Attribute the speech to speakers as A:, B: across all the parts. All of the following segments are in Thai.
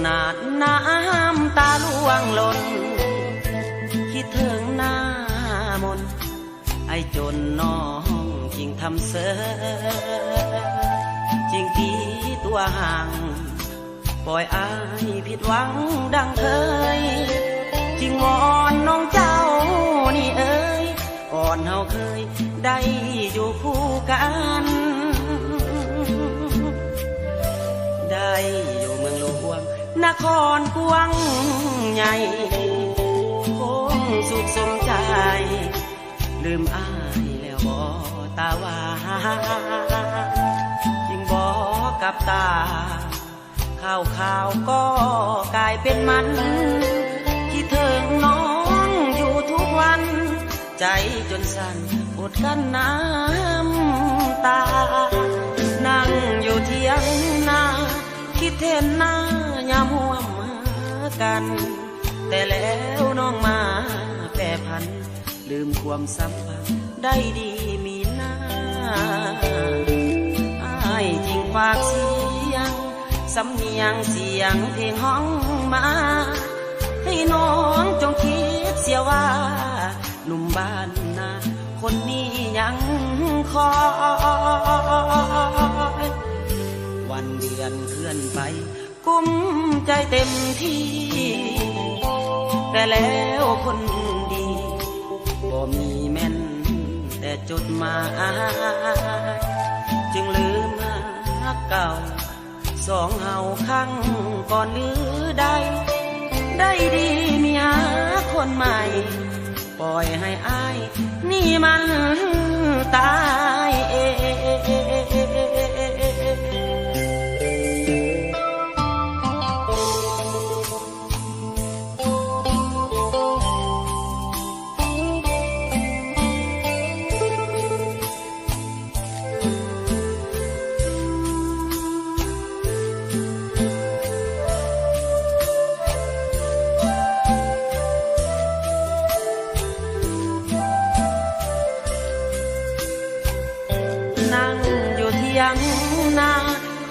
A: นาดน้ำตาล่วงหล่นคิดถึงหน้ามนไอจนน้องจริงทำเสอจริงตีตัวห่างปล่อยอายผิดหวังดังเคยจริงวอนน้องเจ้านี่เอ้ยก่อนเฮาเคยได้อยู่คู่กันได้อยู่เมืองหลวงนครกวางใหญ่คงสุขสมใจลืมอายแล้วบ่ตาหวานจึงบอกกับตาข่าวก็กลายเป็นมันคิดถึงน้องอยู่ทุกวันใจจนสั่นอดกั้นน้ำตานั่งอยู่เที่ยงนาคิดเห็นหน้ายามห่วมกันแต่แล้วน้องมาแปรผันลืมความสัมพันธ์ได้ดีมีหน้าอ้ายจริงฝากเสียงสำเนียงเสียงเพลงห้องมาให้น้องจงคิดเสียว่าหนุ่มบ้านนาคนนี้ยังคอยวันเดือนเคลื่อนไปกุมใจเต็มที่แต่แล้วคนดีบ่มีแม่นแต่จดหมายจึงลืมรักเก่าสองเฮาครั้งก่อนหรือได้ดีมีหาคนใหม่ปล่อยให้อายนี่มันตายเองนั่งอยู่เที่ยงนา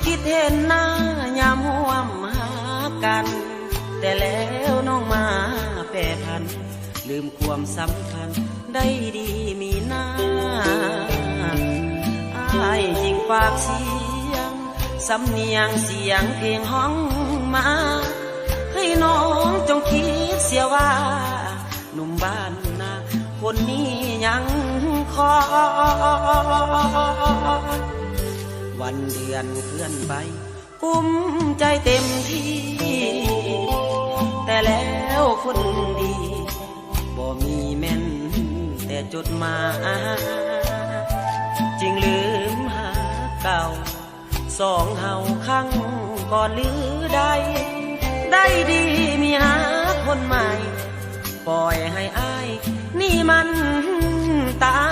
A: คิดเห็นหน้ายามห่วมหากันแต่แล้วน้องมาแปรผันลืมความสำคัญได้ดีมีหน้าอ้ายจริงฝากเสียงสำเนียงเสียงเพลงห้องมาให้น้องจงคิดเสียว่าหนุ่มบ้านนาคนนี้ยังคอยวันเดือนเคลื่อนไปกุมใจเต็มที่แต่แล้วคนดีบ่มีแม่นแต่จดหมายจึงลืมหาเก่าสองเฮาครั้งก่อนหรือได้ดีมีหาคนใหม่ปล่อยให้อายนี่มันตาย